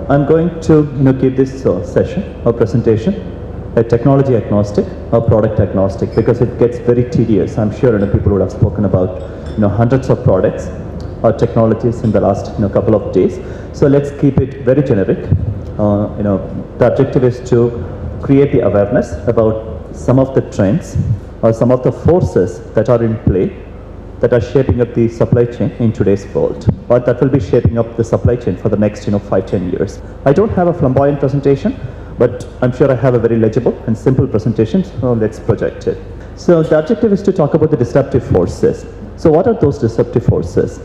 I'm going to give this session or presentation a technology agnostic or product agnostic because it gets very tedious. I'm sure people would have spoken about hundreds of products or technologies in the last couple of days. So let's keep it very generic. The objective is to create the awareness about some of the trends or some of the forces that are in play that are shaping up the supply chain in today's world, or that will be shaping up the supply chain for the next 5-10 years. I don't have a flamboyant presentation, but I'm sure I have a very legible and simple presentation, so let's project it. So the objective is to talk about the disruptive forces. So what are those disruptive forces?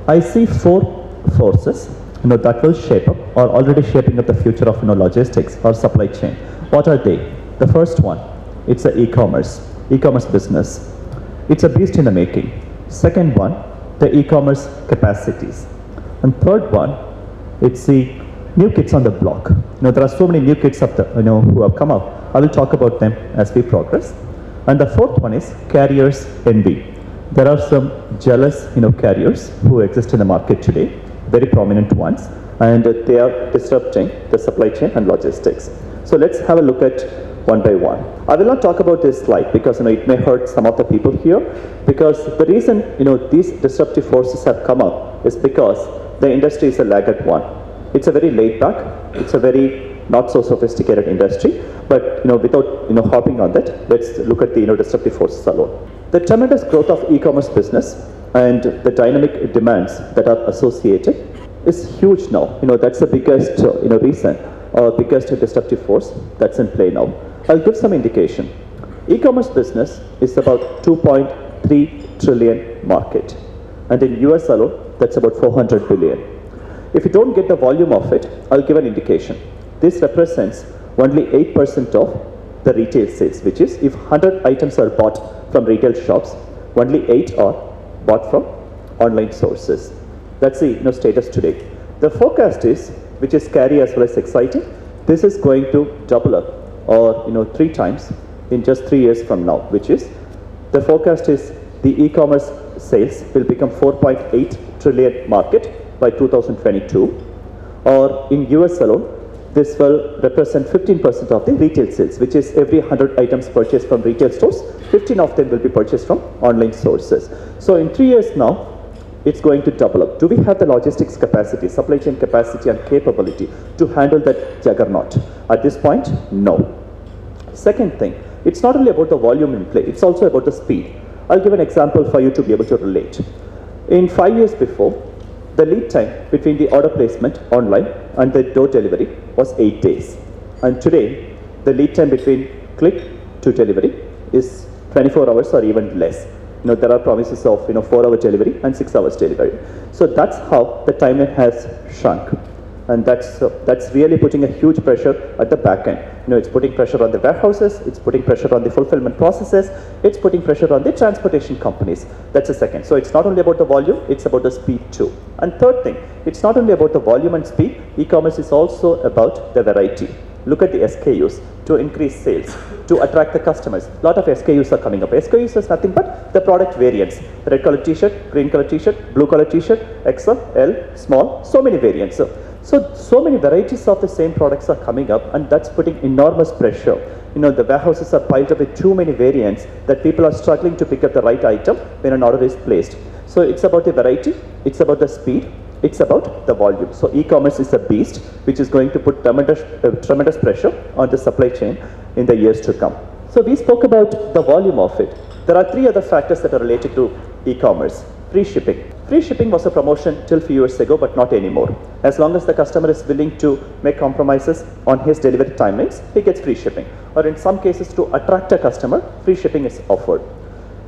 I see 4 forces that will shape up or already shaping up the future of logistics or supply chain. What are they? The first one, it's the e-commerce business. It's a beast in the making. Second one, the e-commerce capacities. And third one, it's the new kids on the block. There are so many new kids who have come up. I will talk about them as we progress. And the fourth one is carriers envy. There are some jealous carriers who exist in the market today, very prominent ones, and they are disrupting the supply chain and logistics. So let's have a look at one by one. I will not talk about this slide because it may hurt some of the people here, because the reason these disruptive forces have come up is because the industry is a laggard one. It's a very laid back, it's a very not so sophisticated industry, but without hopping on that, let's look at the disruptive forces alone. The tremendous growth of e-commerce business and the dynamic demands that are associated is huge now. That's the biggest reason or biggest disruptive force that's in play now. I'll give some indication. E-commerce business is about 2.3 trillion market, and in US alone, that's about 400 billion. If you don't get the volume of it, I'll give an indication. This represents only 8% of the retail sales, which is if 100 items are bought from retail shops, only 8 are bought from online sources. That's the status today. The forecast is, which is scary as well as exciting, this is going to double up or 3 times in just 3 years from now, which is the forecast is the e-commerce sales will become 4.8 trillion market by 2022, or in US alone, this will represent 15% of the retail sales, which is every 100 items purchased from retail stores, 15 of them will be purchased from online sources. So in 3 years now, it's going to double up. Do we have the logistics capacity, supply chain capacity and capability to handle that juggernaut? At this point, no. Second thing, it's not only about the volume in play, it's also about the speed. I'll give an example for you to be able to relate. In 5 years before, the lead time between the order placement online and the door delivery was 8 days. And today, the lead time between click to delivery is 24 hours or even less. There are promises of 4-hour delivery and 6 hours delivery. So that's how the timeline has shrunk. And that's really putting a huge pressure at the back end. It's putting pressure on the warehouses, it's putting pressure on the fulfillment processes, it's putting pressure on the transportation companies. That's the second. So it's not only about the volume, it's about the speed too. And third thing, it's not only about the volume and speed, e-commerce is also about the variety. Look at the SKUs to increase sales, to attract the customers. A lot of SKUs are coming up. SKUs is nothing but the product variants. Red color t-shirt, green color t-shirt, blue color t-shirt, XL, L, small, so many variants. So many varieties of the same products are coming up, and that's putting enormous pressure. The warehouses are piled up with too many variants that people are struggling to pick up the right item when an order is placed. So it's about the variety, it's about the speed, it's about the volume. So e-commerce is a beast which is going to put tremendous pressure on the supply chain in the years to come. So we spoke about the volume of it. There are 3 other factors that are related to e-commerce. Free shipping. Free shipping was a promotion till few years ago, but not anymore. As long as the customer is willing to make compromises on his delivery timelines, he gets free shipping. Or in some cases, to attract a customer, free shipping is offered.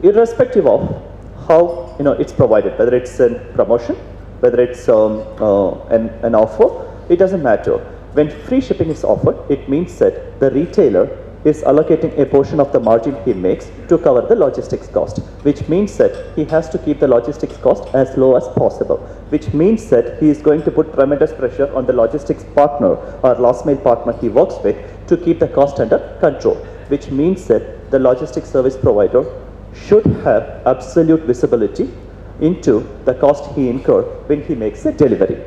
Irrespective of how it's provided, whether it's a promotion, whether it's an offer, it doesn't matter. When free shipping is offered, it means that the retailer is allocating a portion of the margin he makes to cover the logistics cost, which means that he has to keep the logistics cost as low as possible, which means that he is going to put tremendous pressure on the logistics partner or last mile partner he works with to keep the cost under control, which means that the logistics service provider should have absolute visibility into the cost he incurred when he makes a delivery.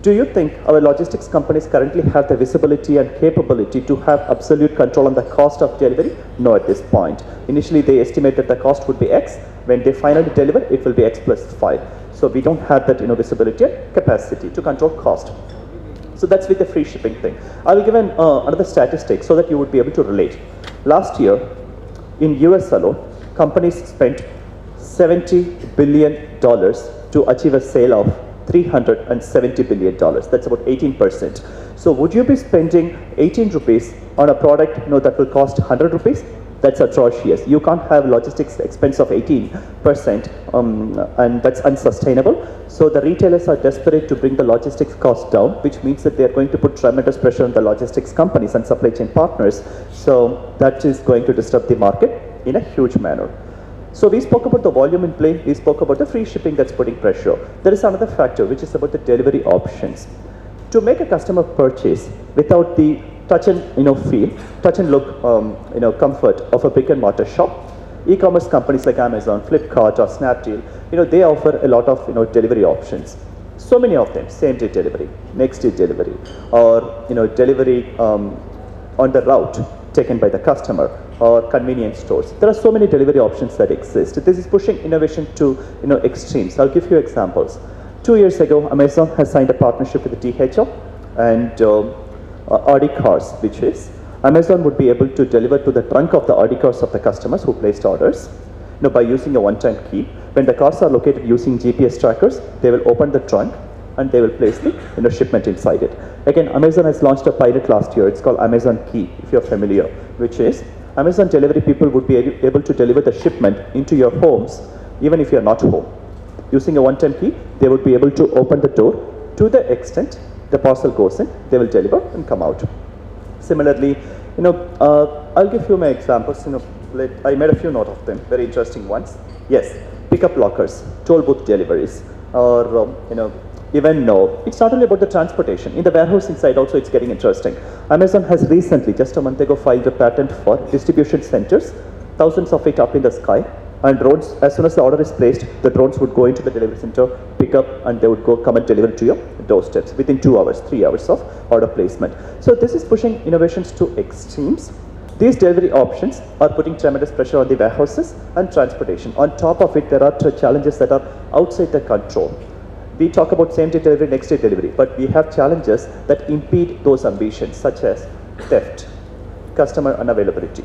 Do you think our logistics companies currently have the visibility and capability to have absolute control on the cost of delivery? No, at this point. Initially, they estimate that the cost would be X. When they finally deliver, it will be X plus 5. So we don't have that visibility and capacity to control cost. So that's with the free shipping thing. I will give another statistic so that you would be able to relate. Last year, in US alone, companies spent $70 billion to achieve a sale of $370 billion. That's about 18%. So would you be spending 18 rupees on a product that will cost 100 rupees? That's atrocious. You can't have logistics expense of 18%, and that's unsustainable. So the retailers are desperate to bring the logistics cost down, which means that they're going to put tremendous pressure on the logistics companies and supply chain partners. So that is going to disrupt the market in a huge manner. So we spoke about the volume in play, we spoke about the free shipping that's putting pressure. There is another factor, which is about the delivery options. To make a customer purchase without the touch and feel, touch and look, comfort of a brick and mortar shop, e-commerce companies like Amazon, Flipkart, or Snapdeal, they offer a lot of delivery options. So many of them: same-day delivery, next-day delivery, or delivery on the route taken by the customer, or convenience stores. There are so many delivery options that exist. This is pushing innovation to extremes. I'll give you examples. 2 years ago, Amazon has signed a partnership with the DHL and Audi cars, which is Amazon would be able to deliver to the trunk of the Audi cars of the customers who placed orders by using a one-time key. When the cars are located using GPS trackers, they will open the trunk and they will place the shipment inside it. Again, Amazon has launched a pilot last year. It's called Amazon Key, if you're familiar, which is Amazon delivery people would be able to deliver the shipment into your homes even if you're not home. Using a one-time key, they would be able to open the door to the extent the parcel goes in, they will deliver and come out. Similarly, I'll give you my examples. I made a few note of them, very interesting ones. Yes, pickup lockers, toll booth deliveries, or even no, it's not only about the transportation. In the warehousing side also, it's getting interesting. Amazon has recently, just a month ago, filed a patent for distribution centers, thousands of it up in the sky, and drones, as soon as the order is placed, the drones would go into the delivery center, pick up, and they would come and deliver to your doorsteps within 2 hours, 3 hours of order placement. So this is pushing innovations to extremes. These delivery options are putting tremendous pressure on the warehouses and transportation. On top of it, there are challenges that are outside the control. We talk about same-day delivery, next-day delivery, but we have challenges that impede those ambitions, such as theft, customer unavailability,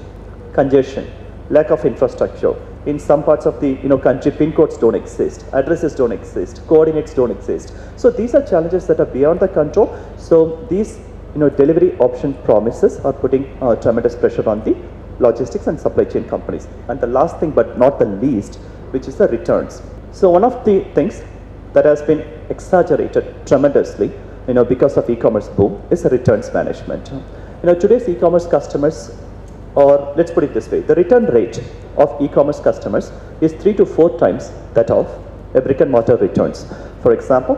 congestion, lack of infrastructure. In some parts of the country, PIN codes don't exist, addresses don't exist, coordinates don't exist. So these are challenges that are beyond the control. So these delivery option promises are putting tremendous pressure on the logistics and supply chain companies. And the last thing, but not the least, which is the returns. So one of the things that has been exaggerated tremendously, because of e-commerce boom, is the returns management. Today's e-commerce customers, or let's put it this way, the return rate of e-commerce customers is 3 to 4 times that of a brick and mortar returns. For example,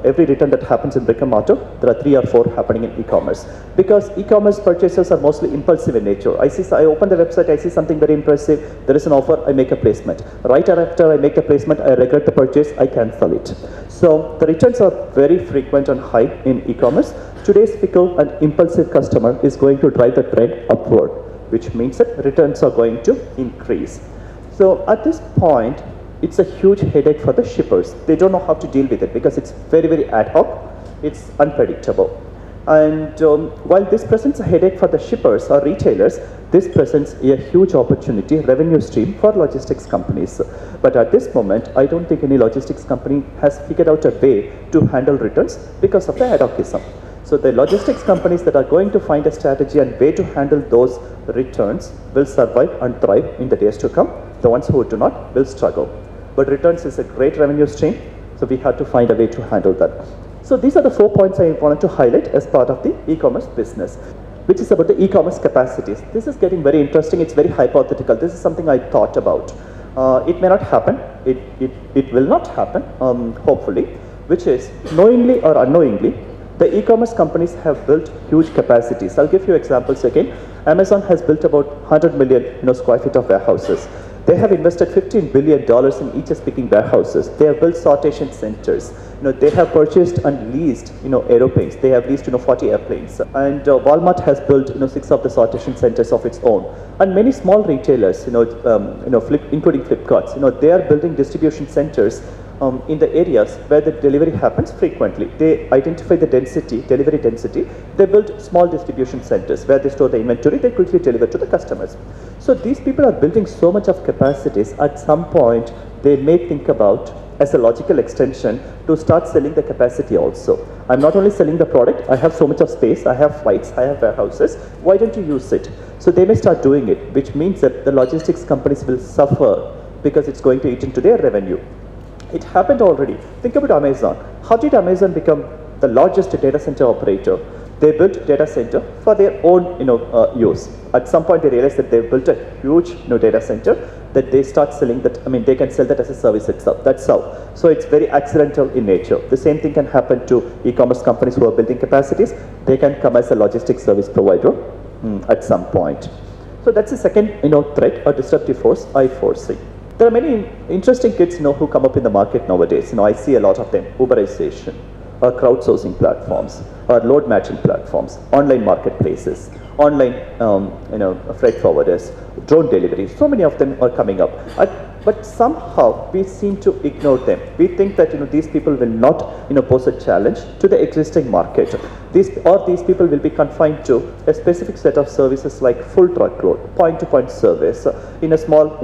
every return that happens in brick and mortar, there are 3 or 4 happening in e-commerce. Because e-commerce purchases are mostly impulsive in nature. I open the website, I see something very impressive, there is an offer, I make a placement. Right after I make the placement, I regret the purchase, I cancel it. So the returns are very frequent and high in e-commerce. Today's fickle and impulsive customer is going to drive the trend upward, which means that returns are going to increase. So at this point, it's a huge headache for the shippers. They don't know how to deal with it because it's very, very ad hoc. It's unpredictable. And while this presents a headache for the shippers or retailers, this presents a huge opportunity, revenue stream for logistics companies. But at this moment, I don't think any logistics company has figured out a way to handle returns because of the ad hocism. So the logistics companies that are going to find a strategy and way to handle those returns will survive and thrive in the days to come. The ones who do not will struggle. But returns is a great revenue stream, so we have to find a way to handle that. So these are the 4 points I wanted to highlight as part of the e-commerce business, which is about the e-commerce capacities. This is getting very interesting. It's very hypothetical. This is something I thought about. It may not happen. It will not happen, hopefully, which is knowingly or unknowingly, the e-commerce companies have built huge capacities. I'll give you examples again. Amazon has built about 100 million square feet of warehouses. they have invested $15 billion in each picking warehouses. They have built sortation centers. They have purchased and leased, aeroplanes. They have leased, 40 airplanes. And Walmart has built, 6 of the sortation centers of its own. And many small retailers, including Flipkarts, they are building distribution centers in the areas where the delivery happens frequently. They identify the density, delivery density. They build small distribution centers where they store the inventory. They quickly deliver to the customers. So these people are building so much of capacities. At some point, they may think about as a logical extension to start selling the capacity also. I'm not only selling the product, I have so much of space, I have flights, I have warehouses, why don't you use it? So they may start doing it, which means that the logistics companies will suffer because it's going to eat into their revenue. It happened already. Think about Amazon. How did Amazon become the largest data center operator? They built data center for their own use. At some point they realized that they built a huge data center that they start selling that, they can sell that as a service itself. That's how. So it's very accidental in nature. The same thing can happen to e-commerce companies who are building capacities. They can come as a logistics service provider at some point. So that's the second threat or disruptive force I foresee. There are many interesting kids who come up in the market nowadays. I see a lot of them. Uberization, or crowdsourcing platforms, or load matching platforms, online marketplaces, online freight forwarders, drone delivery. So many of them are coming up. But somehow we seem to ignore them. We think that these people will not pose a challenge to the existing market. These people will be confined to a specific set of services like full truckload, point-to-point service in a small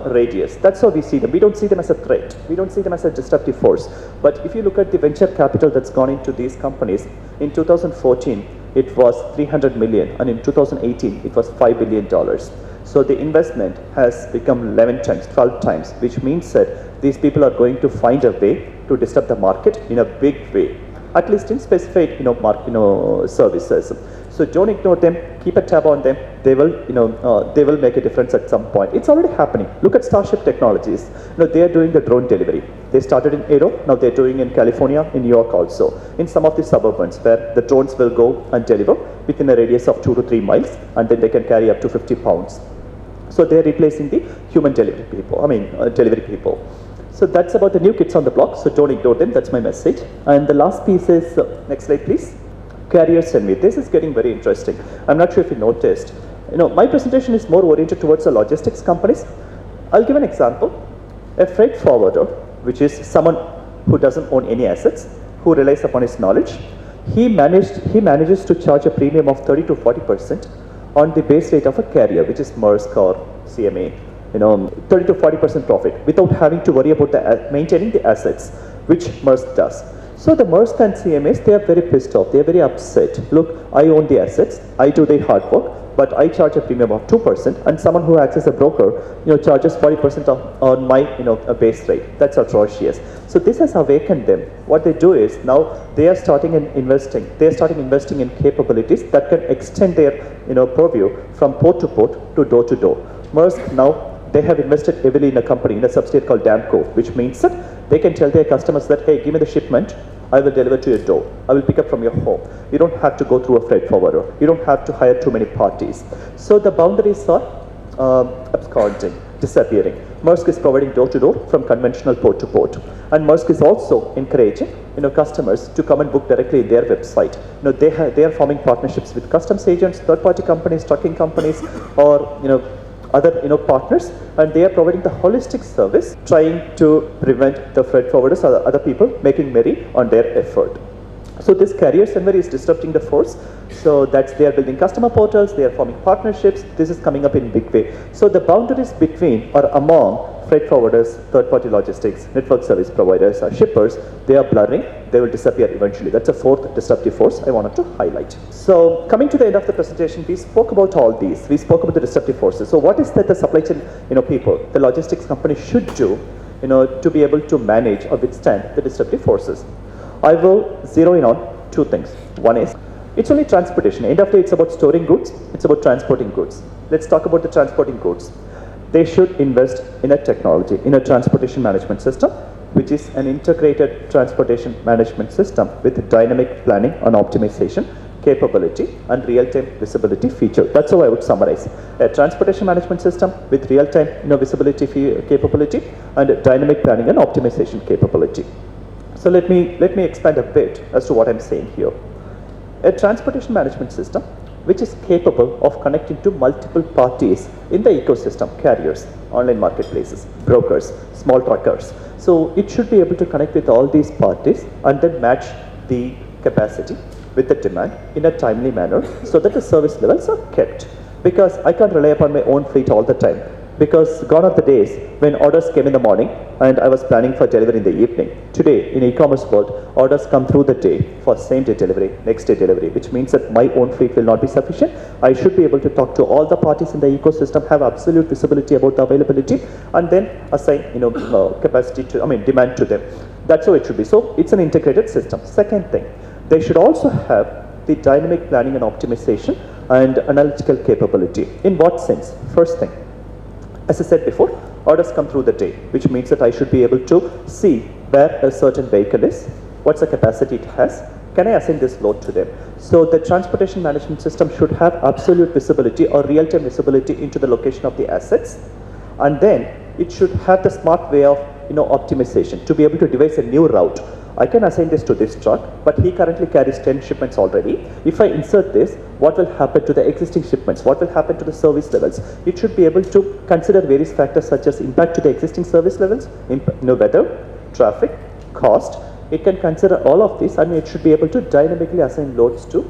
radius. That's how we see them. We don't see them as a threat. We don't see them as a disruptive force. But if you look at the venture capital that's gone into these companies, in 2014 it was 300 million, and in 2018 it was $5 billion. So the investment has become 11 times, 12 times, which means that these people are going to find a way to disrupt the market in a big way, at least in specified services. So don't ignore them. Keep a tab on them. They will make a difference at some point. It's already happening. Look at Starship Technologies. They are doing the drone delivery. They started in Aero. Now they're doing in California, in New York also, in some of the suburbans where the drones will go and deliver within a radius of 2 to 3 miles, and then they can carry up to 50 pounds. So they're replacing the human delivery people. So that's about the new kids on the block. So don't ignore them. That's my message. And the last piece is, next slide please. Carriers and me. This is getting very interesting. I'm not sure if you noticed. My presentation is more oriented towards the logistics companies. I'll give an example. A freight forwarder, which is someone who doesn't own any assets, who relies upon his knowledge, he manages to charge a premium of 30 to 40% on the base rate of a carrier, which is Maersk or CMA, 30 to 40% profit without having to worry about maintaining the assets, which Maersk does. So the Maersk and CMAs, they are very pissed off. They are very upset. Look, I own the assets. I do the hard work, but I charge a premium of 2%, and someone who acts as a broker, charges 40% on my, base rate. That's atrocious. So this has awakened them. What they do is now they are starting investing. They are starting investing in capabilities that can extend their, purview from port to port to door. Maersk now, they have invested heavily in a company, in a subsidiary called Ramco, which means that they can tell their customers that, hey, give me the shipment, I will deliver to your door. I will pick up from your home. You don't have to go through a freight forwarder. You don't have to hire too many parties. So the boundaries are absconding, disappearing. Maersk is providing door-to-door from conventional port to port. And Maersk is also encouraging customers to come and book directly in their website. They are forming partnerships with customs agents, third-party companies, trucking companies, or other partners, and they are providing the holistic service, trying to prevent the freight forwarders or other people making merry on their effort. So this carrier summary is disrupting the force. So they are building customer portals, they are forming partnerships. This is coming up in big way. So the boundaries between or among freight forwarders, third-party logistics, network service providers, or shippers, they are blurring. They will disappear eventually. That's a fourth disruptive force I wanted to highlight. So coming to the end of the presentation, we spoke about all these. We spoke about the disruptive forces. So what is that the supply chain people, the logistics company should do to be able to manage or withstand the disruptive forces? I will zero in on 2 things. One is, it's only transportation. End of the day, it's about storing goods. It's about transporting goods. Let's talk about the transporting goods. They should invest in a technology, in a transportation management system which is an integrated transportation management system with dynamic planning and optimization capability and real-time visibility feature. That's how I would summarize. A transportation management system with real-time visibility capability and dynamic planning and optimization capability. So let me expand a bit as to what I'm saying here. A transportation management system which is capable of connecting to multiple parties in the ecosystem, carriers, online marketplaces, brokers, small truckers. So it should be able to connect with all these parties and then match the capacity with the demand in a timely manner so that the service levels are kept. Because I can't rely upon my own fleet all the time. Because gone are the days when orders came in the morning and I was planning for delivery in the evening. Today, in e-commerce world, orders come through the day for same day delivery, next day delivery, which means that my own fleet will not be sufficient. I should be able to talk to all the parties in the ecosystem, have absolute visibility about the availability, and then assign capacity to, demand to them. That's how it should be. So it's an integrated system. Second thing, they should also have the dynamic planning and optimization and analytical capability. In what sense? First thing, as I said before, orders come through the day, which means that I should be able to see where a certain vehicle is, what's the capacity it has, can I assign this load to them? So the transportation management system should have absolute visibility or real-time visibility into the location of the assets, and then it should have the smart way of optimization to be able to devise a new route. I can assign this to this truck, but he currently carries 10 shipments already. If I insert this, what will happen to the existing shipments? What will happen to the service levels? It should be able to consider various factors such as impact to the existing service levels, weather, traffic, cost. It can consider all of this, and it should be able to dynamically assign loads to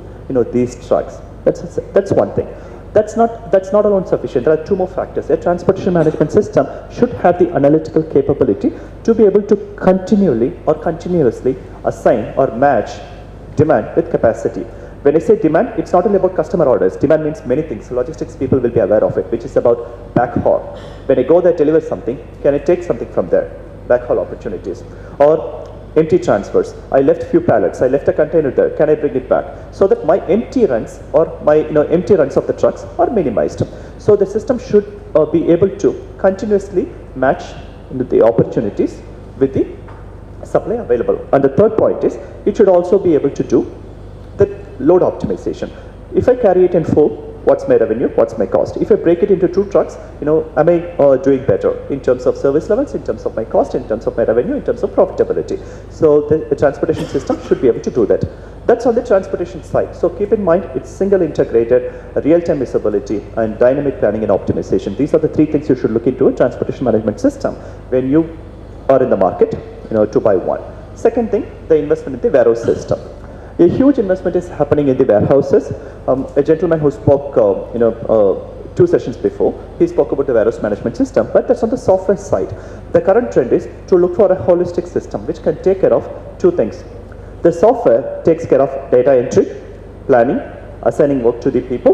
these trucks. That's one thing. That's not alone sufficient. There are two more factors. A transportation management system should have the analytical capability to be able to continually or continuously assign or match demand with capacity. When I say demand, it's not only about customer orders. Demand means many things. Logistics people will be aware of it, which is about backhaul. When I go there, deliver something, can I take something from there? Backhaul opportunities. Or empty transfers. I left few pallets. I left a container there. Can I bring it back? So that my empty runs or my empty runs of the trucks are minimized. So the system should be able to continuously match the opportunities with the supply available. And the third point is it should also be able to do the load optimization. If I carry it in full, what's my revenue, what's my cost? If I break it into two trucks, am I doing better in terms of service levels, in terms of my cost, in terms of my revenue, in terms of profitability? So the transportation system should be able to do that. That's on the transportation side. So keep in mind, it's single integrated, real-time visibility, and dynamic planning and optimization. These are the three things you should look into a transportation management system when you are in the market, to buy one. Second thing, the investment in the warehouse system. A huge investment is happening in the warehouses. A gentleman who spoke, 2 sessions before, he spoke about the warehouse management system, but that's on the software side. The current trend is to look for a holistic system which can take care of two things. The software takes care of data entry, planning, assigning work to the people,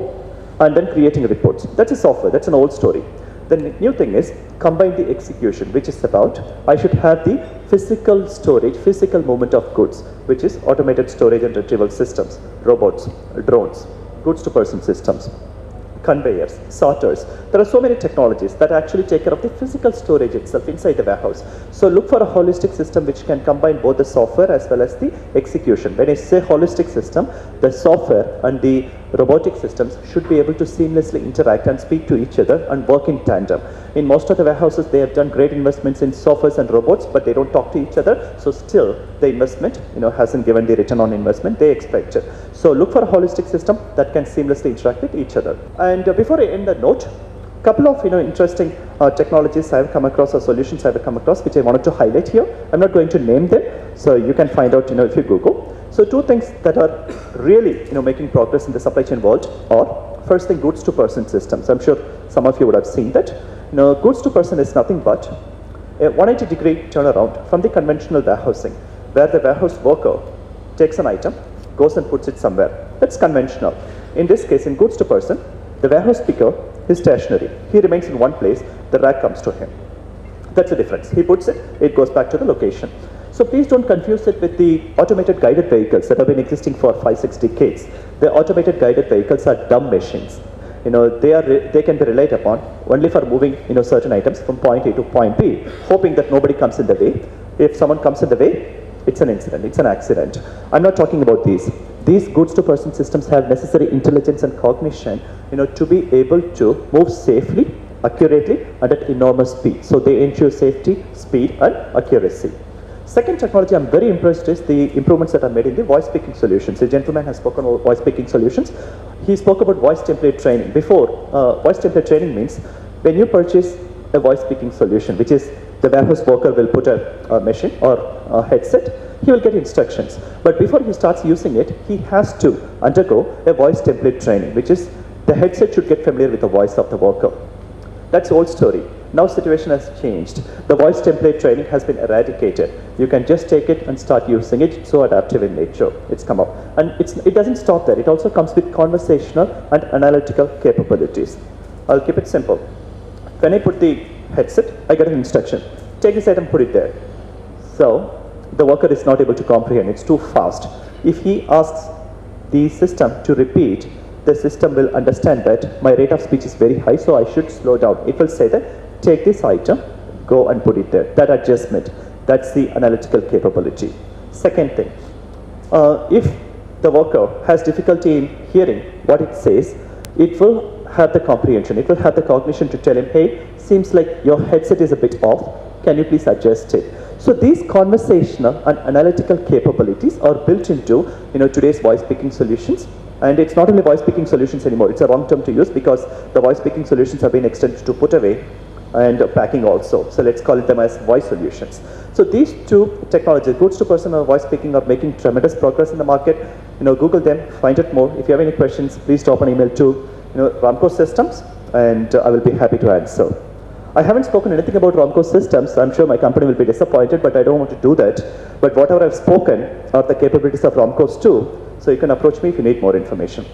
and then creating reports. That's a software, that's an old story. The new thing is combine the execution, which is about I should have the physical storage, physical movement of goods, which is automated storage and retrieval systems, robots, drones, goods to person systems, conveyors, sorters. There are so many technologies that actually take care of the physical storage itself inside the warehouse. So look for a holistic system which can combine both the software as well as the execution. When I say holistic system, the software and the robotic systems should be able to seamlessly interact and speak to each other and work in tandem. In most of the warehouses, they have done great investments in softwares and robots, but they don't talk to each other. So still, the investment, hasn't given the return on investment they expected. So look for a holistic system that can seamlessly interact with each other. And before I end the note, couple of interesting technologies I have come across or solutions I have come across which I wanted to highlight here. I'm not going to name them, so you can find out if you Google. So two things that are really making progress in the supply chain world are, first thing, goods to person systems. I'm sure some of you would have seen that. Goods to person is nothing but a 180-degree turnaround from the conventional warehousing, where the warehouse worker takes an item, goes and puts it somewhere. That's conventional. In this case, in goods to person, the warehouse picker is stationary. He remains in one place, the rack comes to him. That's the difference. He puts it, it goes back to the location. So please don't confuse it with the automated guided vehicles that have been existing for 5-6 decades. The automated guided vehicles are dumb machines. they can be relied upon only for moving certain items from point A to point B, hoping that nobody comes in the way. If someone comes in the way, it's an incident, it's an accident. I'm not talking about these. These goods-to-person systems have necessary intelligence and cognition, to be able to move safely, accurately, and at enormous speed. So they ensure safety, speed, and accuracy. Second technology I'm very impressed is the improvements that are made in the voice speaking solutions. The gentleman has spoken about voice speaking solutions. He spoke about voice template training. Before, voice template training means when you purchase a voice speaking solution, which is the warehouse worker will put a machine or a headset, he will get instructions. But before he starts using it, he has to undergo a voice template training, which is the headset should get familiar with the voice of the worker. That's old story. Now situation has changed. The voice template training has been eradicated. You can just take it and start using it. It's so adaptive in nature. It's come up. And it doesn't stop there. It also comes with conversational and analytical capabilities. I'll keep it simple. When I put the headset, I get an instruction. Take this item, put it there. So the worker is not able to comprehend. It's too fast. If he asks the system to repeat, the system will understand that my rate of speech is very high, so I should slow down. It will say that, take this item, go and put it there. That adjustment, that's the analytical capability. Second thing, if the worker has difficulty in hearing what it says, it will have the comprehension, it will have the cognition to tell him, hey, seems like your headset is a bit off, can you please adjust it? So these conversational and analytical capabilities are built into today's voice speaking solutions. And it's not only voice speaking solutions anymore, it's a wrong term to use because the voice speaking solutions have been extended to put away and packing also. So let's call it them as voice solutions. So these two technologies, goods to person or voice speaking, are making tremendous progress in the market. Google them, find out more. If you have any questions, please drop an email to Ramco Systems, and I will be happy to answer. I haven't spoken anything about Ramco Systems. I'm sure my company will be disappointed, but I don't want to do that. But whatever I've spoken are the capabilities of Ramco's too. So you can approach me if you need more information.